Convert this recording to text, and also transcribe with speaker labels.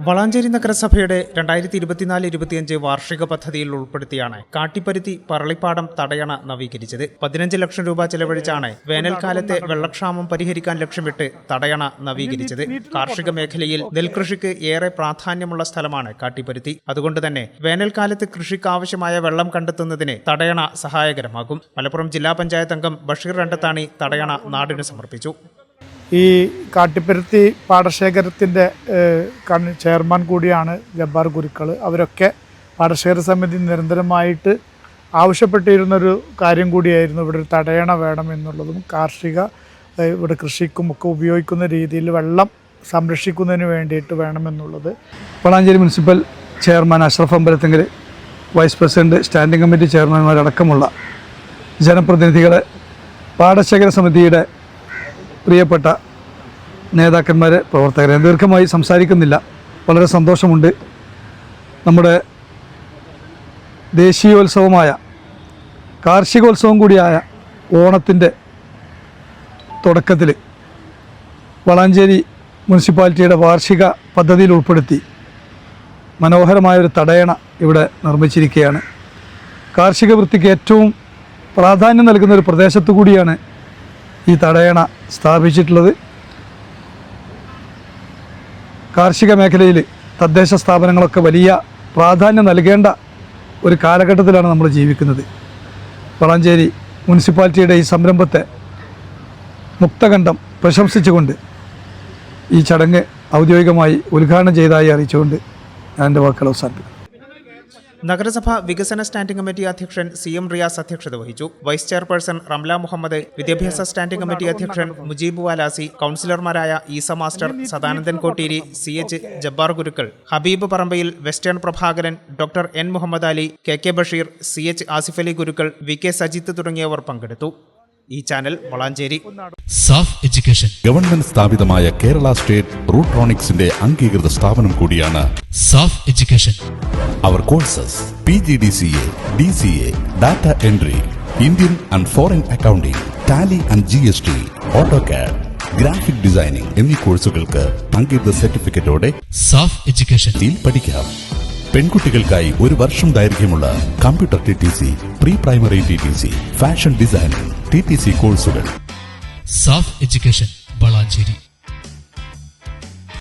Speaker 1: വളാഞ്ചേരി നഗരസഭയുടെ 2024-25 വാർഷിക പദ്ധതിയിൽ ഉൾപ്പെടുത്തിയാണ് കാട്ടിപ്പരുത്തി പറളിപ്പാടം തടയണ നവീകരിച്ചത്. 15 ലക്ഷം രൂപ ചെലവഴിച്ചാണ് വേനൽക്കാലത്തെ വെള്ളക്ഷാമം പരിഹരിക്കാൻ ലക്ഷ്യമിട്ട് തടയണ നവീകരിച്ചത്. കാർഷിക മേഖലയിൽ നെൽകൃഷിക്ക് ഏറെ പ്രാധാന്യമുള്ള സ്ഥലമാണ് കാട്ടിപ്പരുത്തി. അതുകൊണ്ട് തന്നെ വേനൽക്കാലത്ത് കൃഷിക്കാവശ്യമായ വെള്ളം കണ്ടെത്തുന്നതിന് തടയണ സഹായകരമാകും. മലപ്പുറം ജില്ലാ പഞ്ചായത്ത് അംഗം ബഷീർ രണ്ടത്താണി തടയണ നാടിന് സമർപ്പിച്ചു.
Speaker 2: ഈ കാട്ടിപ്പരുത്തി പാടശേഖരത്തിൻ്റെ ചെയർമാൻ കൂടിയാണ് ജബ്ബാർ ഗുരുക്കൾ. അവരൊക്കെ പാടശേഖര സമിതി നിരന്തരമായിട്ട് ആവശ്യപ്പെട്ടിരുന്നൊരു കാര്യം കൂടിയായിരുന്നു ഇവിടെ ഒരു തടയണ വേണം എന്നുള്ളതും ഇവിടെ കൃഷിക്കും ഒക്കെ ഉപയോഗിക്കുന്ന രീതിയിൽ വെള്ളം സംരക്ഷിക്കുന്നതിന് വേണ്ടിയിട്ട് വേണമെന്നുള്ളത്.
Speaker 3: Valanchery municipal chairman Ashraf Ambalathingal, vice president, standing committee ചെയർമാൻമാരടക്കമുള്ള ജനപ്രതിനിധികളെ, പാടശേഖര സമിതിയുടെ പ്രിയപ്പെട്ട നേതാക്കന്മാർ, പ്രവർത്തകരെ ദീർഘമായി സംസാരിക്കുന്നില്ല. വളരെ സന്തോഷമുണ്ട്. നമ്മുടെ ദേശീയോത്സവമായ കാർഷികോത്സവം കൂടിയായ ഓണത്തിൻ്റെ തുടക്കത്തിൽ വളാഞ്ചേരി മുനിസിപ്പാലിറ്റിയുടെ വാർഷിക പദ്ധതിയിൽ ഉൾപ്പെടുത്തി മനോഹരമായൊരു തടയണ ഇവിടെ നിർമ്മിച്ചിരിക്കുകയാണ്. കാർഷിക വൃത്തിക്ക് ഏറ്റവും പ്രാധാന്യം നൽകുന്ന ഒരു പ്രദേശത്തു കൂടിയാണ് ഈ തടയണ സ്ഥാപിച്ചിട്ടുള്ളത്. കാർഷിക മേഖലയിൽ തദ്ദേശ സ്ഥാപനങ്ങളൊക്കെ വലിയ പ്രാധാന്യം നൽകേണ്ട ഒരു കാലഘട്ടത്തിലാണ് നമ്മൾ ജീവിക്കുന്നത്. വളാഞ്ചേരി മുനിസിപ്പാലിറ്റിയുടെ ഈ സംരംഭത്തെ മുക്തകണ്ഠം പ്രശംസിച്ചുകൊണ്ട് ഈ ചടങ്ങ് ഔദ്യോഗികമായി ഉദ്ഘാടനം ചെയ്തതായി അറിയിച്ചുകൊണ്ട് ഞാൻ എൻ്റെ വാക്കുകൾ അവസാനിപ്പിക്കും.
Speaker 1: നഗരസഭ വികസന സ്റ്റാൻഡിംഗ് കമ്മിറ്റി അധ്യക്ഷൻ CM റിയാസ് അധ്യക്ഷത വഹിച്ചു. വൈസ് ചെയർപേഴ്സൺ റംല മുഹമ്മദ്, വിദ്യാഭ്യാസ സ്റ്റാൻഡിംഗ് കമ്മിറ്റി അധ്യക്ഷൻ മുജീബ് വാലാസി, കൌൺസിലർമാരായ Isa master, Sadanandan Kotteeri, CH Jabbar Gurukkal, Habeeb Parambayil, western Prabhakaran, doctor N Muhammad Ali, KK Basheer, CH Asif Ali Gurukkal, VK Sajith തുടങ്ങിയവർ പങ്കെടുത്തു. ഈ channel Valanchery.
Speaker 4: Saaf education
Speaker 5: government സ്ഥാപിതമായ കേരള സ്റ്റേറ്റ് റൂട്രോണിക്സിന്റെ അംഗീകൃത സ്ഥാപനം കൂടിയാണ്
Speaker 4: സാഫ് എഡ്യൂക്കേഷൻ.
Speaker 5: അവർ courses PGDCA, DCA, data entry, Indian and foreign accounting, Tally and GST, AutoCAD, graphic designing എന്നീ കോഴ്സുകൾക്ക് അംഗീകൃത സർട്ടിഫിക്കറ്റോടെ
Speaker 4: സാഫ് എഡ്യൂക്കേഷൻ
Speaker 5: പഠിക്കാം. പെൺകുട്ടികൾക്കായി 1 വർഷം ദൈർഘ്യമുള്ള computer TTC, pre primary TTC, fashion designing TTC കോഴ്സുകൾ.
Speaker 4: സാഫ് എഡ്യൂക്കേഷൻ വളാഞ്ചേരി.